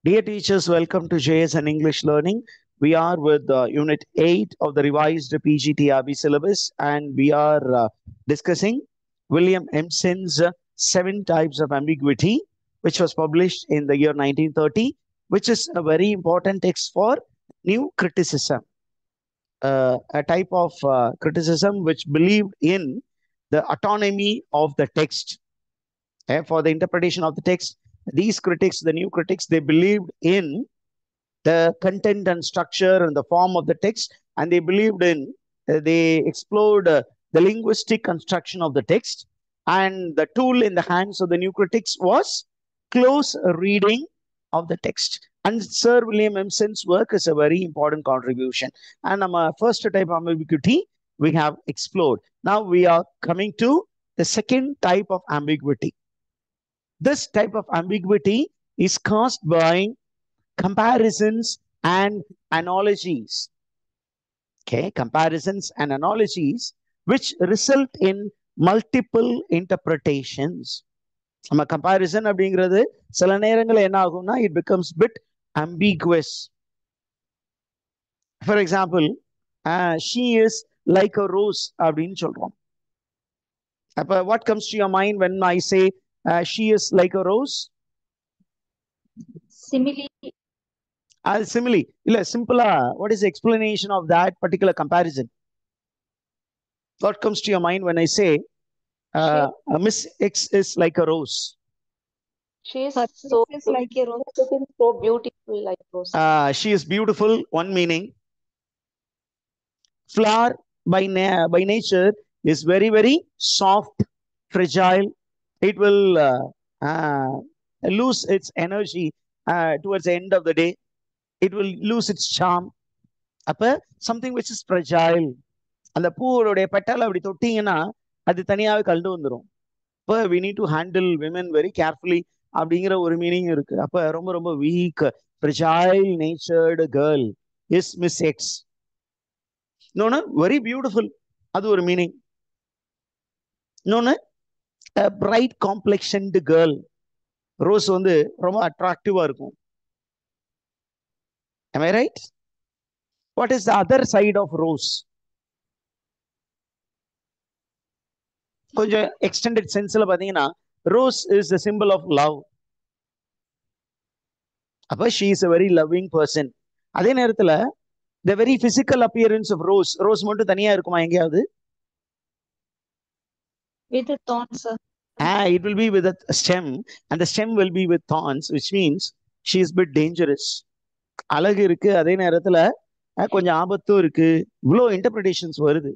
Dear teachers, welcome to JS and English Learning. We are with Unit 8 of the revised PGTRB syllabus, and we are discussing William Empson's 7 Types of Ambiguity, which was published in the year 1930, which is a very important text for new criticism, a type of criticism which believed in the autonomy of the text. For the interpretation of the text, these critics, the new critics, they believed in the content and structure and the form of the text, and they believed in, they explored the linguistic construction of the text, and the tool in the hands of the new critics was close reading of the text. And Sir William Empson's work is a very important contribution. And our first type of ambiguity we have explored. Now we are coming to the second type of ambiguity. This type of ambiguity is caused by comparisons and analogies. Okay, comparisons and analogies which result in multiple interpretations. நம்ம comparison அப்படிங்கிறது சில நேரங்கள் என்ன ஆகும்னா it becomes bit ambiguous. For example, she is like a rose அப்படின்னு சொல்றோம். அப்ப what comes to your mind when I say she is like a rose? Simile. Simile. Illa simple. What is the explanation of that particular comparison? What comes to your mind when I say Miss X is like a rose? She is so like a rose. So beautiful like rose. She is beautiful. One meaning. Flower by nature is very, very soft, fragile. It will lose its energy towards the end of the day. It will lose its charm. Appa something which is fragile. அந்த பூவோட petal அப்படி தொட்டிங்கன்னா அது தனியாவே கலந்து வந்துடும். இப்போ we need to handle women very carefully அப்படிங்கிற ஒரு மீனிங் இருக்கு. அப்ப ரொம்ப ரொம்ப weak, fragile natured girl is Miss X. இன்னொன்னு very beautiful, அது ஒரு மீனிங். இன்னொன்னு a bright complexioned girl. Rose வந்து ரொம்ப அட்ராக்டிவா இருக்கும். Am I right? What is the other side of rose? கொஞ்சம் எக்ஸ்டெண்டட் சென்ஸ்ல பாத்தீங்கன்னா rose is the simple of love. அப்ப she is a very loving person. அதே நேரத்துல the very physical appearance of rose, rose மட்டும் தனியா இருக்குமா எங்கேயாவது? With the thorns. It will be with a stem, and the stem will be with thorns, which means she is a bit dangerous. அழகு இருக்கு, அதே நேரத்துல கொஞ்சம் ஆபத்தும் இருக்கு. இவ்வளோ இன்டர்பிரிட்டேஷன்ஸ் வருது.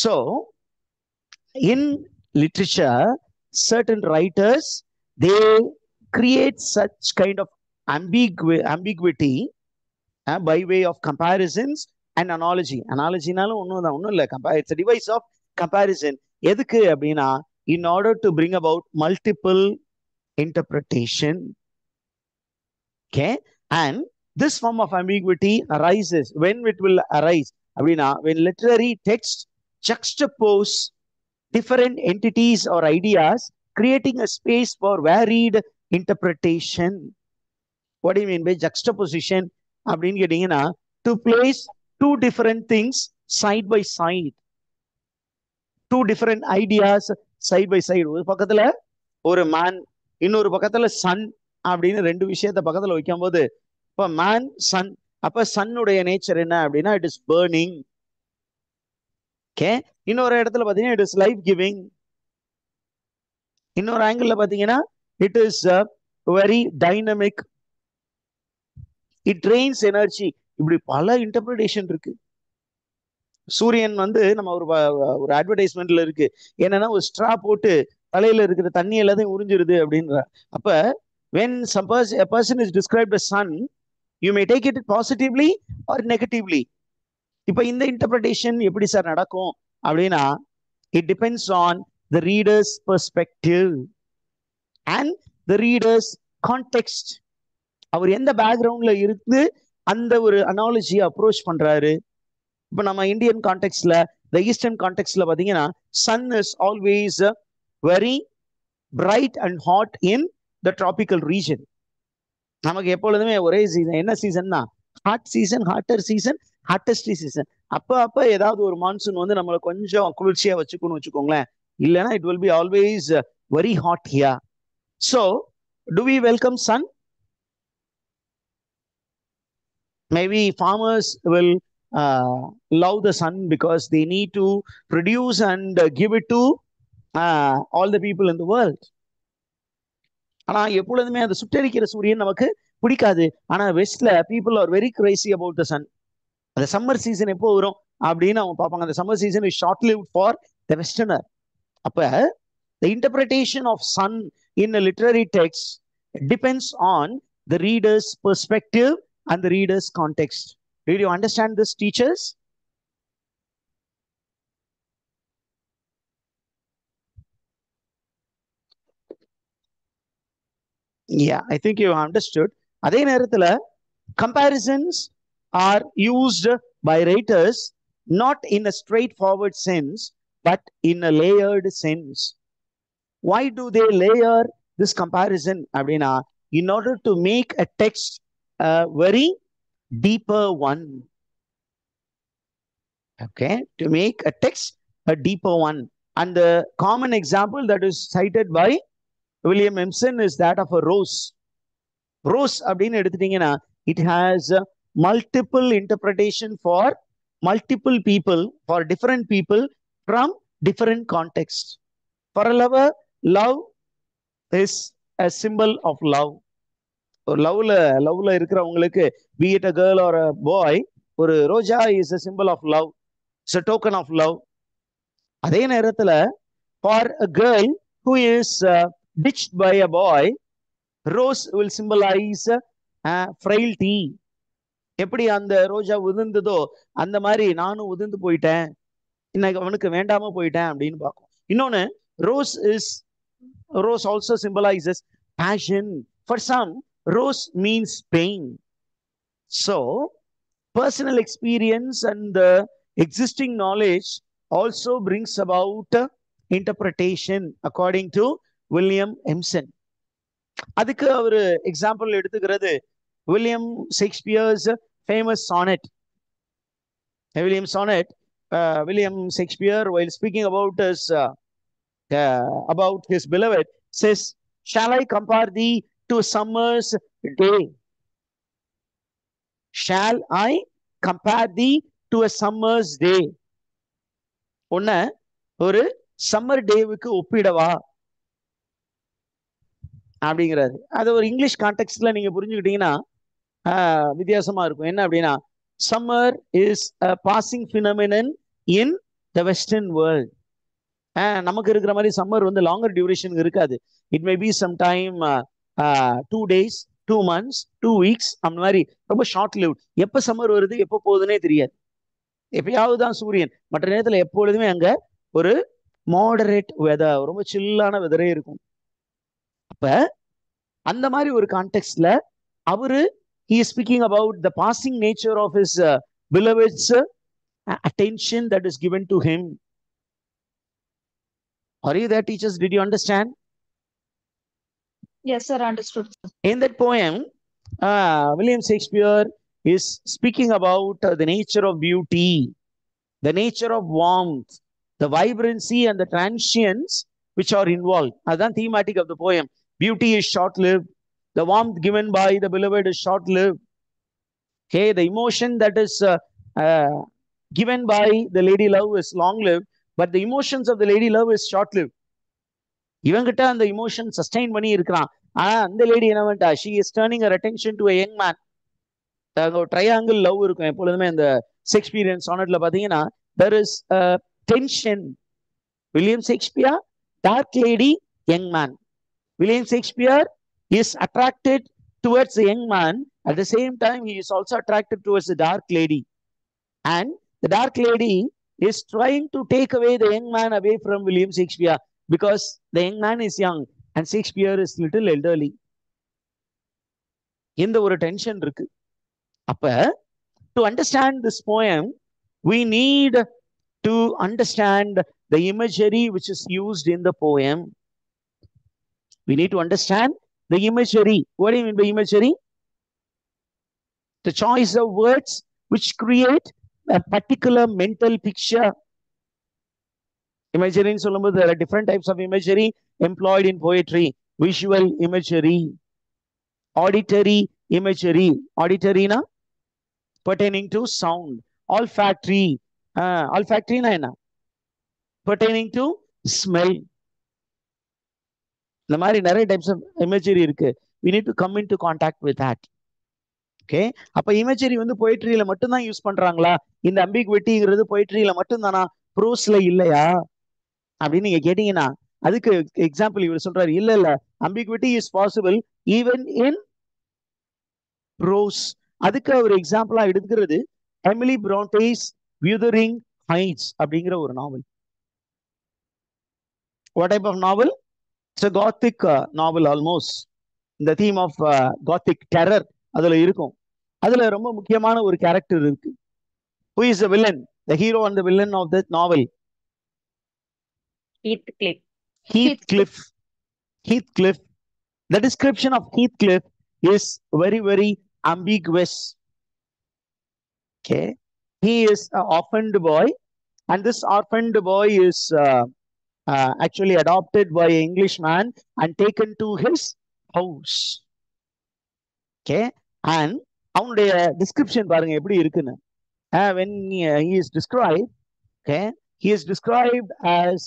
So in literature, certain writers, they create such kind of ambiguity by way of comparisons and analogy. Analogyனாலும் ஒன்றும் இல்லை, it's a device of comparison. எதுக்கு அப்படின்னா in order to bring about multiple interpretation. Okay, and this form of ambiguity arises when it will arise அப்படின்னா when literary texts juxtapose different entities or ideas, creating a space for varied interpretation. What do you mean by juxtaposition? அப்படின்னு கேட்டீங்கன்னா to place two different things side by side, two different ideas side by side. ஒரு பக்கத்துல ஒரு man, இன்னொரு பக்கத்துல Sun அப்படின்னு ரெண்டு விஷயத்த பக்கத்துல வைக்கும் போது இப்ப மேன் சன், அப்ப சன்னுடைய நேச்சர் என்ன அப்படின்னா இட் இஸ் பர்னிங். ஓகே, இன்னொரு இடத்துல பாத்தீங்கன்னா இட் இஸ் லைஃப் கிவிங். இன்னொரு ஆங்கிள் பாத்தீங்கன்னா it is very dynamic, it trains energy. இப்படி பல இன்டர்பிரிட்டேஷன் இருக்கு. சூரியன் வந்து நம்ம ஒரு அட்வர்டைஸ்மெண்ட்ல இருக்கு என்னன்னா ஒரு ஸ்ட்ரா போட்டு தலையில இருக்கிற தண்ணி எல்லாத்தையும் உறிஞ்சிருது அப்படின்ற. அப்ப when a person is described as sun, you may take it positively or negatively. இப்ப இந்த இன்டர்பிரிட்டேஷன் எப்படி சார் நடக்கும் அப்படின்னா it depends on the reader's perspective and the reader's context. அவர் எந்த பேக்ரவுண்ட்ல இருந்து அந்த ஒரு அனாலஜியை அப்ரோச் பண்றாரு. இப்ப நம்ம இந்தியன் கான்டெக்ட்ல, the eastern கான்டெக்ட்ல பாத்தீங்கன்னா sun is always very bright and hot in the tropical region. நமக்கு எப்பொழுதுமே ஒரே சீசன். என்ன சீசன்னா hot season, hotter season, hottest season. அப்ப ஏதாவது ஒரு மான்சூன் வந்து நம்மளை கொஞ்சம் குளிர்ச்சியா வச்சுக்கணும்னு வச்சுக்கோங்களேன். இல்லைன்னா it will be always very hot here. So do we welcome sun? Maybe farmers will love the sun because they need to produce and give it to all the people in the world. ஆனா எப்பொழுதுமே அந்த சுட்டரிக்கிற சூரியன் நமக்கு பிடிக்காது. ஆனா வெஸ்ட்ல people are very crazy about the sun. அந்த summer season எப்போ வரும் அப்படின்னு அவங்க பார்ப்பாங்க. அந்த summer season is short lived for the westerner. அப்ப the interpretation of sun in a literary text depends on the reader's perspective and the reader's context. Did you understand this, teachers? Yeah, I think you understood. அதே நேரத்துல comparisons are used by writers not in a straightforward sense but in a layered sense. Why do they layer this comparison அப்படின்னா in order to make a text a very deeper one. Okay, to make a text a deeper one. And the common example that is cited by William Empson is that of a rose. Rose அப்படின்னு எடுத்துட்டீங்கன்னா it has multiple interpretation for multiple people, for different people from different contexts. For a lover, love is a symbol of love. ஒரு லவ்ல இருக்கிறவங்களுக்கு be it a girl or a boy, ஒரு ரோஜா is a symbol of love. It's a token of love. அதே நேரத்துல for a girl who is ditched by a boy, rose will symbolize frailty. எப்படி அந்த ரோஜா உதிர்ந்ததோ அந்த மாதிரி நானும் உதிர்ந்து போயிட்டேன், இன்னைக்கு அவனுக்கு வேண்டாம போயிட்டேன் அப்படின்னு பார்க்கும். இன்னொன்னு rose also symbolizes passion. For some, rose means pain. So personal experience and the existing knowledge also brings about interpretation according to William Empson. அதுக்கு அவரு எக்ஸாம்பிள் எடுத்துக்கிறது William Shakespeare's famous sonnet. William Shakespeare, while speaking about his beloved, says, "Shall I compare thee to a summer's day? Shall I compare thee to a summer's day?" உன்ன ஒரு summer டேவுக்கு ஒப்பிடவா அப்படிங்கிறாரு. அது ஒரு English கான்டெக்ட்ல நீங்க புரிஞ்சுக்கிட்டீங்கன்னா வித்தியாசமா இருக்கும். என்ன அப்படின்னா, summer is a passing phenomenon in the western world. நமக்கு இருக்கிற மாதிரி சம்மர் வந்து லாங்கர் டியூரேஷன் இருக்காது. It may be some time 2 days, 2 months, 2 weeks, அந்த மாதிரி ரொம்ப ஷார்ட் லிவ்ட். எப்போ சம்மர் வருது எப்போ போகுதுன்னே தெரியாது. எப்பயாவது தான் சூரியன். மற்ற நேரத்தில் எப்பொழுதுமே அங்க ஒரு மாடரேட் வெதர், ரொம்ப சில்லான வெதரே இருக்கும். அப்ப அந்த மாதிரி ஒரு கான்டெக்ட்ல அவரு he is speaking about the passing nature of his beloved's attention that is given to him. Are you there, teachers? Did you understand? Yes, sir, understood. In that poem, William Shakespeare is speaking about the nature of beauty, the nature of warmth, the vibrancy and the transience which are involved. That's the thematic of the poem. Beauty is short-lived. The warmth given by the beloved is short-lived. Okay, the emotion that is given by the lady love is long-lived, but the emotions of the lady love is short-lived. இவங்கிட்ட அந்த emotion sustain பண்ணி இருக்கிறான். ஆனா அந்த lady என்ன பண்ணிட்டா, she is turning her attention to a young man. Triangle love இருக்கும் எப்பொழுதுமே அந்த ஷேக்ஸ்பியரின் சானட்ல பாத்தீங்கன்னா, there is a tension. William Shakespeare, dark lady, young man. William Shakespeare is attracted towards the young man. At the same time, he is also attracted towards the dark lady. And the dark lady is trying to take away the young man away from William Shakespeare because the young man is young and Shakespeare is little elderly. இந்த ஒரு tension இருக்கு. அப்ப to understand this poem, we need to understand the imagery which is used in the poem. We need to understand the imagery. What do you mean by imagery? The choice of words which create a particular mental picture. Imagery in சொல்லும்போது there are different types of imagery employed in poetry. Visual imagery, auditory imagery. Auditory na pertaining to sound. Olfactory, olfactory na என்ன? Pertaining to smell. இந்த மாதிரி நிறைய types of imagery இருக்கு. we need to come into contact with that. Okay, அப்ப imagery வந்து போயிட்ரியில மட்டும்தான் use பண்றாங்களா? இந்த அம்பிகுவிட்டிங்கிறது போயிட்ரியில மட்டும்தானா, ப்ரோஸ்ல இல்லையா அப்படின்னு நீங்க கேட்டீங்கன்னா அதுக்கு எக்ஸாம்பிள் இவர் சொல்றாரு, இல்ல இல்ல, ambiguity is possible even in prose. அதுக்கு அவர் எக்ஸாம்பிளா எடுக்கிறது எமிலி பிராண்டேஸ் வியூதரிங் ஹைட்ஸ் அப்படிங்கிற ஒரு novel. What type of novel? It's a gothic novel almost. இந்த தீம் ஆஃப் gothic terror அதுல இருக்கும். அதுல ரொம்ப முக்கியமான ஒரு கேரக்டர் இருக்கு. Who is the villain? The hero and the villain of the novel? Heathcliff. Heathcliff. Heathcliff. The description of Heathcliff is very, very ambiguous. Okay. He is an orphaned boy, and this orphaned boy is actually adopted by an Englishman and taken to his house. Okay. And அவனுடைய description பாருங்க எப்படி இருக்குன்னு. When he is described, okay, he is described as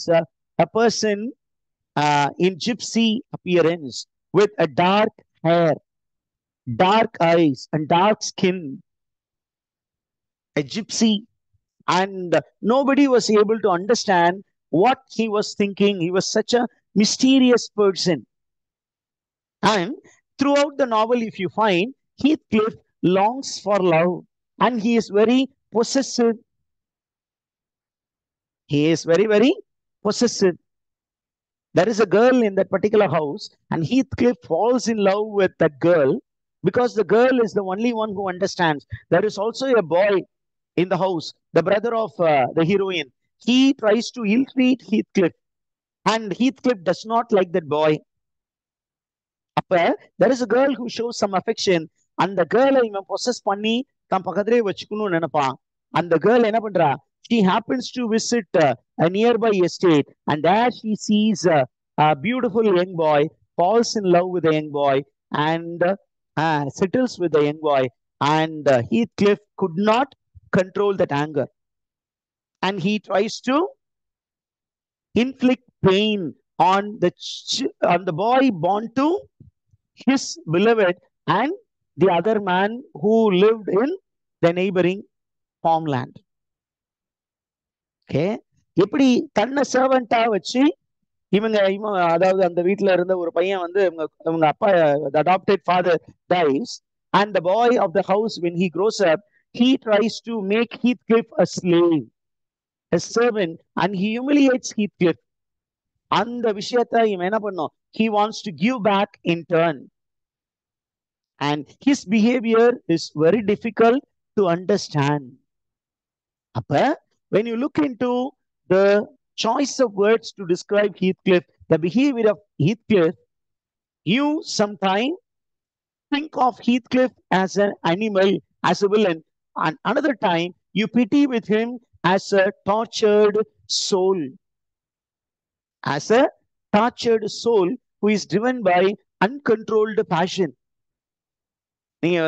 a person in gypsy appearance with a dark hair, dark eyes, and dark skin. A gypsy, and nobody was able to understand what he was thinking. He was such a mysterious person. And throughout the novel, if you find, Heathcliff longs for love, and he is very possessive. He is very, very possessive. There is a girl in that particular house, and Heathcliff falls in love with that girl because the girl is the only one who understands. There is also a boy in the house, the brother of the heroine. He tries to ill-treat Heathcliff, and Heathcliff does not like that boy. There is a girl who shows some affection, and the girl இவன் possess பண்ணி தன் பக்கத்திலே வச்சுக்கணும்னு நினைப்பான். And the girl என்ன பண்றா? She happens to visit a nearby estate, and there she sees a beautiful young boy, falls in love with the young boy, and settles with the young boy. And Heathcliff could not control that anger, and he tries to inflict pain on the boy born to his beloved and the other man who lived in the neighboring farmland. Okay, எப்படி தன்னை சர்வெண்டா வச்சு இவங்க அதாவது அந்த வீட்டுல இருந்த ஒரு பையன் வந்து இவங்க அப்பா, the adopted father dies, and the boy of the house, when he grows up, he tries to make Heathcliff a slave, a servant, and he humiliates Heathcliff. அந்த விஷயத்தை இவன் என்ன பண்ணும்? He wants to give back in turn, and his behavior is very difficult to understand. அப்ப when you look into the choice of words to describe Heathcliff, the behavior of Heathcliff, you sometimes think of Heathcliff as an animal, as a villain, and another time you pity with him as a tortured soul. As a tortured soul who is driven by uncontrolled passion.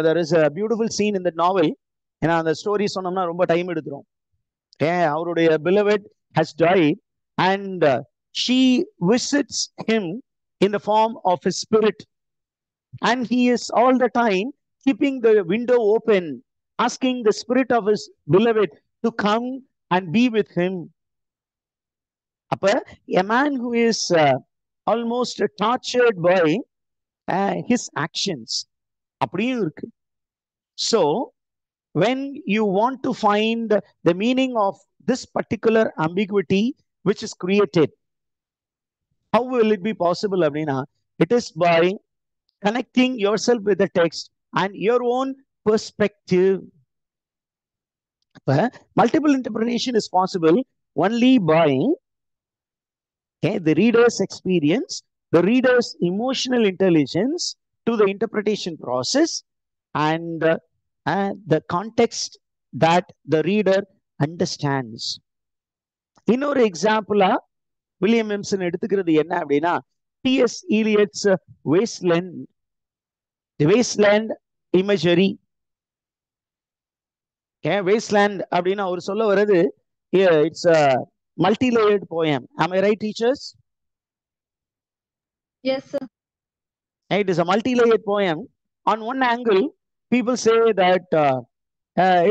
There is a beautiful scene in the novel, and the story சொன்னோம்னா ரொம்ப time எடுத்துரும். அவருடைய beloved has died, and she visits him in the form of a spirit, and he is all the time keeping the window open, asking the spirit of his beloved to come and be with him. A man who is almost tortured by his actions. அப்படியும் இருக்கு. So when you want to find the meaning of this particular ambiguity which is created, how will it be possible அப்படின்னா, it is by connecting yourself with the text and your own perspective. Multiple interpretation is possible only by the reader's experience, the reader's emotional intelligence to the interpretation process, and the context that the reader understands. இன்னொரு எக்ஸாம்பிளா William Empson எடுத்துக்கிறது என்ன அப்படின்னா T.S. Eliot's Wasteland, the Wasteland imagery. Wasteland அப்படின்னா அவர் சொல்ல வர்றது it's a multi-layered poem. Am I right, teachers? Yes, sir. It is a multi-layered poem. On one angle, people say that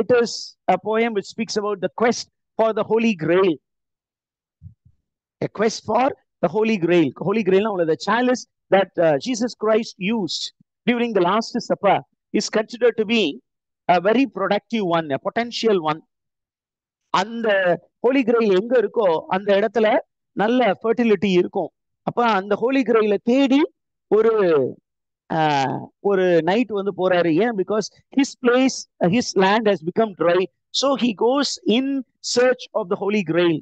it is a poem which speaks about the quest for the Holy Grail. A quest for the Holy Grail. Holy Grail, the chalice that Jesus Christ used during the Last Supper is considered to be a very productive one, a potential one. அந்த Holi grail எங்க இருக்கோ அந்த இடத்துல நல்ல fertility இருக்கும். அப்ப அந்த ஹோலி கிரெயில தேடி ஒரு நைட் வந்து போறாரு. ஏன்? Because his place, his land has become dry. So he goes in church of the Holy Grail.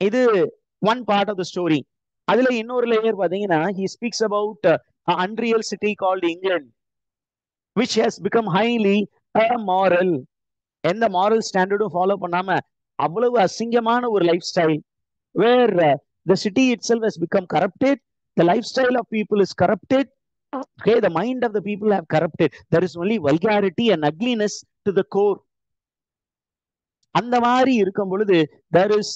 இது one part of the story. அதுல இன்னொரு லேயர் பாத்தீங்கன்னா he speaks about an unreal city called England which has become highly immoral. எந்த moral ஸ்டாண்டர்டும் follow பண்ணாம அவ்வளவு அசிங்கமான ஒரு life style, where the city itself has become corrupted, the lifestyle of people is corrupted, okay, the mind of the people have corrupted, there is only vulgarity and ugliness to the core. அந்த மாதிரி இருக்கும் பொழுது there is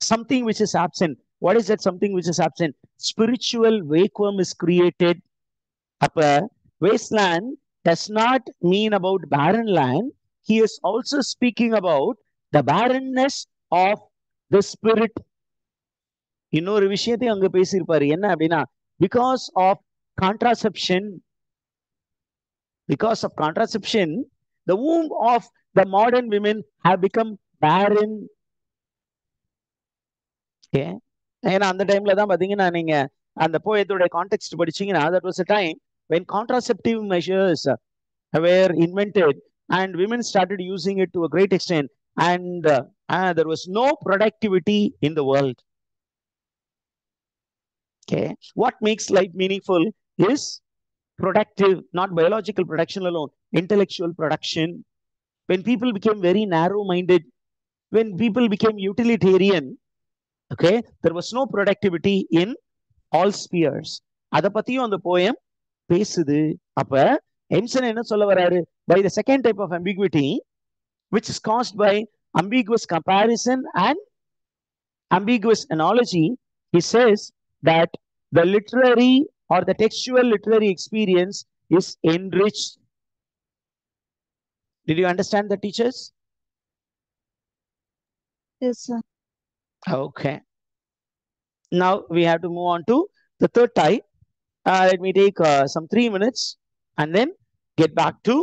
something which is absent. What is that something which is absent? Spiritual vacuum is created. அப்ப wasteland does not mean about barren land. He is also speaking about the barrenness of the spirit. இன்னொரு விஷயத்தையும் அங்க பேசியிருப்பாரு. என்ன அப்படின்னா because of contraception, the womb of the modern women have become barren. ஏன்னா அந்த டைம்ல தான் பாத்தீங்கன்னா நீங்க அந்த போயத்தோட கான்டெக்ஸ்ட் படிச்சீங்கன்னா that was a time when contraceptive measures were invented and women started using it to a great extent, and there was no productivity in the world. Okay, what makes life meaningful is productive, not biological production alone, intellectual production. When people became very narrow-minded, when people became utilitarian, okay, there was no productivity in all spheres. அத பத்தியும் அந்த poem பேசுது. அப்ப Empson என்ன சொல்ல வராரு? By the second type of ambiguity, which is caused by ambiguous comparison and ambiguous analogy, he says that the literary or the textual literary experience is enriched. Did you understand that, teachers? Yes, sir. Okay. Now we have to move on to the third type. Let me take some 3 minutes and then get back to